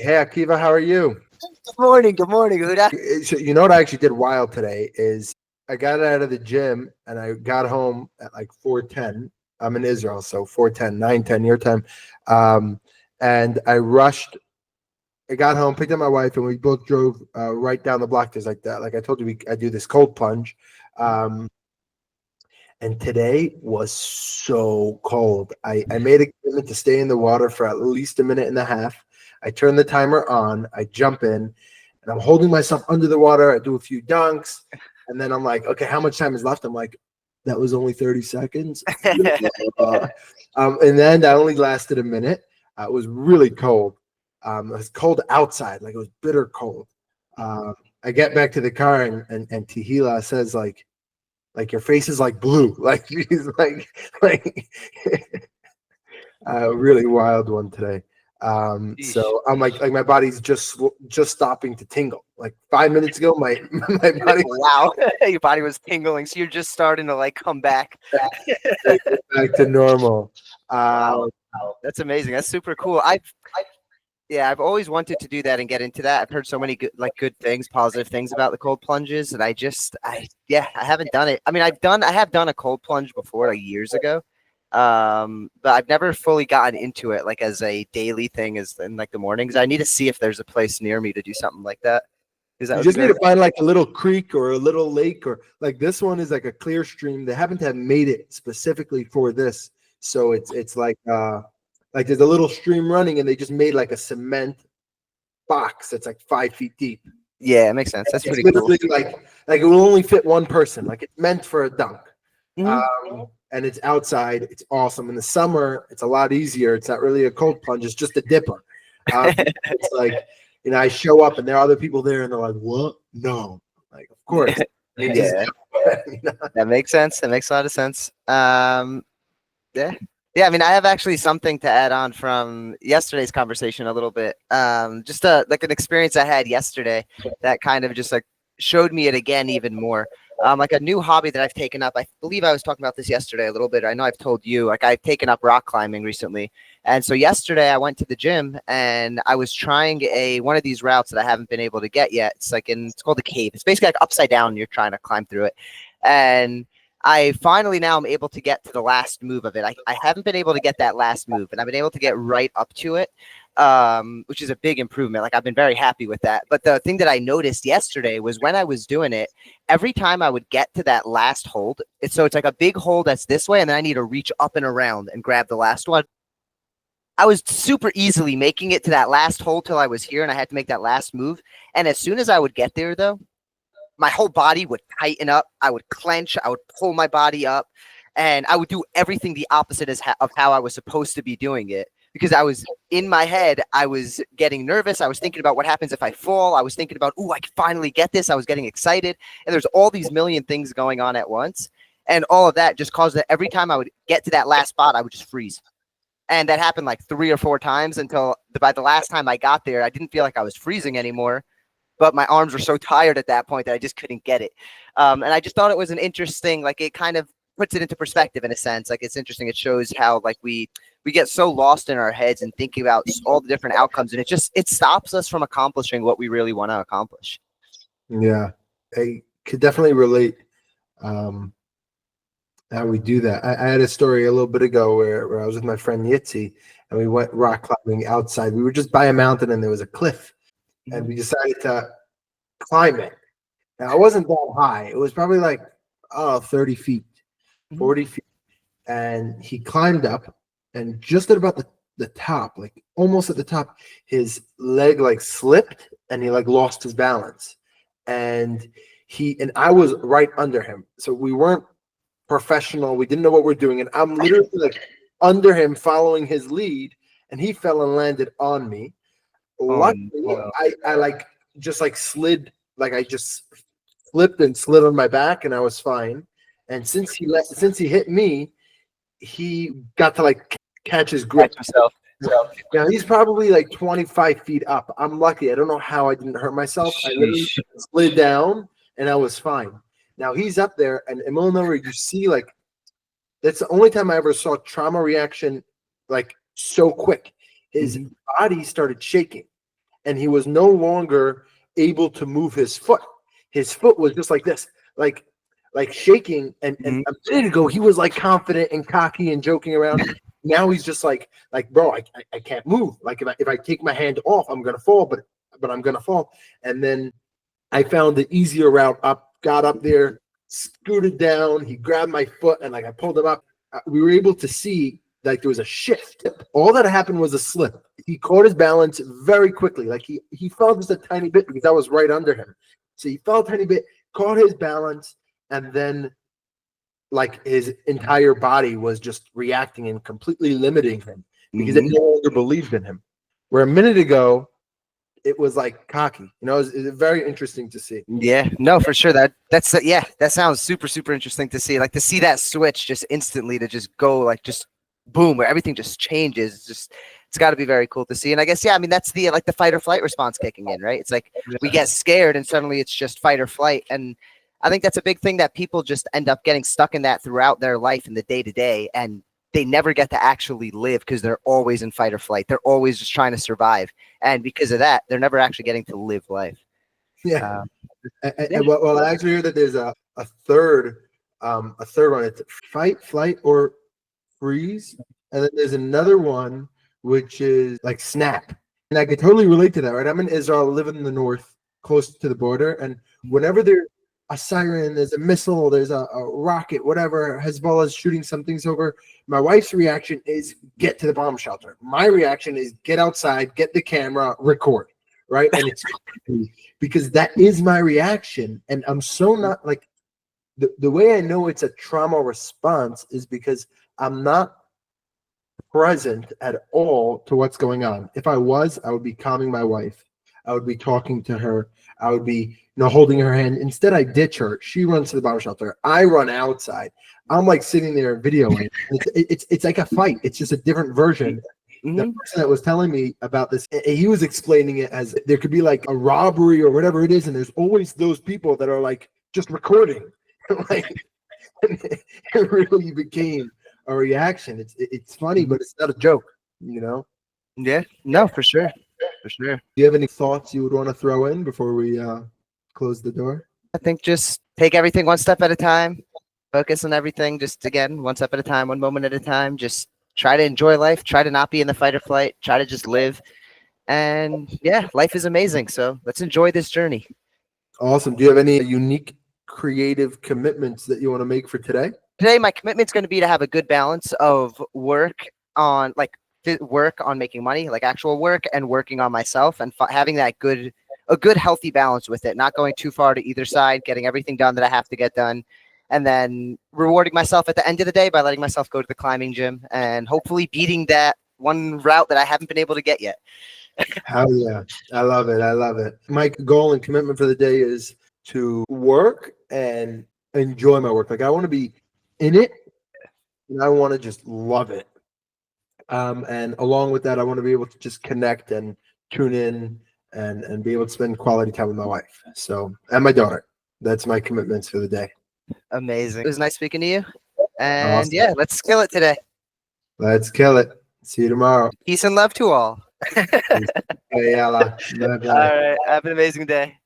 Hey Akiva, how are you? Good morning. Good morning, Huda. So you know what I actually did wild today is I got out of the gym and I got home at like 4:10. I'm in Israel, so 4:10, 9:10 your time. Um, and I rushed. I got home, picked up my wife, and we both drove right down the block. There's like that. Like I told you, I do this cold plunge. Um, and today was so cold. I made a commitment to stay in the water for at least a minute and a half. I turn the timer on, I jump in, and I'm holding myself under the water. I do a few dunks, and then I'm like, okay, how much time is left? I'm like, that was only 30 seconds. And then that only lasted a minute. It was really cold. It was cold outside, like it was bitter cold. I get back to the car, and Tehila says, like your face is like blue, like she's like a really wild one today. So I'm like my body's just stopping to tingle. Like 5 minutes ago, my body Wow, your body was tingling, so you're just starting to like come back. back to normal. Wow, that's amazing. That's super cool. I've always wanted to do that and get into that. I've heard so many good things, positive things about the cold plunges, and I haven't done it. I mean, I have done a cold plunge before, like years ago, but I've never fully gotten into it like as a daily thing, as in like the mornings. I need to see if there's a place near me to do something like that. Because that You would be just need very to find like a little creek or a little lake, or like this one is like a clear stream. They haven't have made it specifically for this, so it's like there's a little stream running, and they just made like a cement box that's like 5 feet deep. Yeah, it makes sense. That's It's pretty cool. literally like it will only fit one person. Like it's meant for a dunk. Mhm. And it's outside. It's awesome. In the summer, it's a lot easier. It's not really a cold plunge. It's just a dipper. It's like, I show up and there are other people there, and they're like, "What? No!" Like, of course. Yeah, that makes sense. That makes a lot of sense. Yeah. Yeah, I mean, I have actually something to add on from yesterday's conversation a little bit. Just like an experience I had yesterday that kind of just like showed me it again even more. Like a new hobby that I've taken up. I believe I was talking about this yesterday a little bit. I know I've told you, like I've taken up rock climbing recently. And so yesterday I went to the gym and I was trying one of these routes that I haven't been able to get yet. It's called the cave. It's basically like upside down and you're trying to climb through it. And I finally now am able to get to the last move of it. I haven't been able to get that last move, and I've been able to get right up to it, which is a big improvement. Like I've been very happy with that. But the thing that I noticed yesterday was when I was doing it, every time I would get to that last hold, it's like a big hold that's this way, and then I need to reach up and around and grab the last one. I was super easily making it to that last hold till I was here, and I had to make that last move. And as soon as I would get there, though, my whole body would tighten up. I would clench. I would pull my body up, and I would do everything the opposite of how I was supposed to be doing it. Because I was in my head, I was getting nervous. I was thinking about what happens if I fall. I was thinking about, I can finally get this. I was getting excited, and there's all these million things going on at once, and all of that just caused that every time I would get to that last spot, I would just freeze. And that happened like 3 or 4 times until by the last time I got there, I didn't feel like I was freezing anymore. But my arms were so tired at that point that I just couldn't get it. And I just thought it was an interesting, like it kind of puts it into perspective in a sense. Like it's interesting. It shows how like we get so lost in our heads and thinking about all the different outcomes, and it stops us from accomplishing what we really want to accomplish. Yeah, I could definitely relate. How we do that. I had a story a little bit ago where I was with my friend Yitzi, and we went rock climbing outside. We were just by a mountain, and there was a cliff, and we decided to climb it. Now, it wasn't that high. It was probably like, 30 feet, 40 feet. And he climbed up, and just at about the top, like almost at the top, his leg like slipped, and he like lost his balance. And I was right under him. So we weren't professional. We didn't know what we're doing. And I'm literally like under him following his lead, and he fell and landed on me. Luckily, I like just like slid, like I just flipped and slid on my back, and I was fine. And since he hit me, he got to like catch his grip. Himself. Now he's probably like 25 feet up. I'm lucky. I don't know how I didn't hurt myself. I literally slid down, and I was fine. Now he's up there, and in Illinois, you see like that's the only time I ever saw trauma reaction like so quick. His body started shaking. and he was no longer able to move his foot. His foot was just like this, like shaking. And a minute ago he was like confident and cocky and joking around. Now he's just like bro, I can't move. Like if I take my hand off, I'm gonna fall, but I'm gonna fall. And then I found the easier route up, got up there, scooted down. He grabbed my foot and like I pulled him up. We were able to see like there was a shift. All that happened was a slip. He caught his balance very quickly. Like he fell just a tiny bit because I was right under him. So he fell a tiny bit, caught his balance, and then like his entire body was just reacting and completely limiting him because it no longer believed in him. Where a minute ago, it was like cocky. You know, it's very interesting to see. Yeah, no, for sure. That sounds super, super interesting to see. Like to see that switch just instantly to just go like just boom, where everything just changes. It's got to be very cool to see. And I guess, yeah, I mean, that's the like the fight or flight response kicking in, right? It's like we get scared and suddenly it's just fight or flight. And I think that's a big thing that people just end up getting stuck in that throughout their life in the day to day. And they never get to actually live because they're always in fight or flight. They're always just trying to survive. And because of that, they're never actually getting to live life. Yeah. Well, I actually hear that there's a third one. It's fight, flight, or freeze. And then there's another one, which is like snap. And I could totally relate to that, right? I'm in Israel, living in the north, close to the border. And whenever there's a siren, there's a missile, there's a rocket, whatever, Hezbollah is shooting some things over, my wife's reaction is get to the bomb shelter. My reaction is get outside, get the camera, record, right? And it's because that is my reaction. And I'm so not like, the way I know it's a trauma response is because I'm not present at all to what's going on. If I was, I would be calming my wife. I would be talking to her. I would be, holding her hand. Instead, I ditch her. She runs to the bomb shelter. I run outside. I'm like sitting there videoing. It's like a fight. It's just a different version. The person that was telling me about this, he was explaining it as there could be like a robbery or whatever it is, and there's always those people that are like just recording. Like it really became a reaction. It's funny, but it's not a joke, Yeah, no, for sure. For sure. Do you have any thoughts you would want to throw in before we close the door? I think just take everything one step at a time, focus on everything. Just again, one step at a time, one moment at a time. Just try to enjoy life. Try to not be in the fight or flight. Try to just live. And yeah, life is amazing. So let's enjoy this journey. Awesome. Do you have any unique creative commitments that you want to make for today? Today, my commitment is going to be to have a good balance of work on making money, like actual work, and working on myself, and having that a good healthy balance with it, not going too far to either side, getting everything done that I have to get done, and then rewarding myself at the end of the day by letting myself go to the climbing gym and hopefully beating that one route that I haven't been able to get yet. Hell yeah. I love it. I love it. My goal and commitment for the day is to work and enjoy my work. Like I want to be in it and I want to just love it. And along with that, I want to be able to just connect and tune in and be able to spend quality time with my wife. So, and my daughter. That's my commitments for the day. Amazing. It was nice speaking to you. And awesome. Yeah, let's kill it today. Let's kill it. See you tomorrow. Peace and love to all. Hey, Allah. All right. Have an amazing day.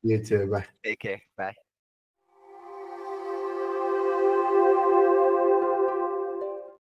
You too. Bye. Take care. Bye.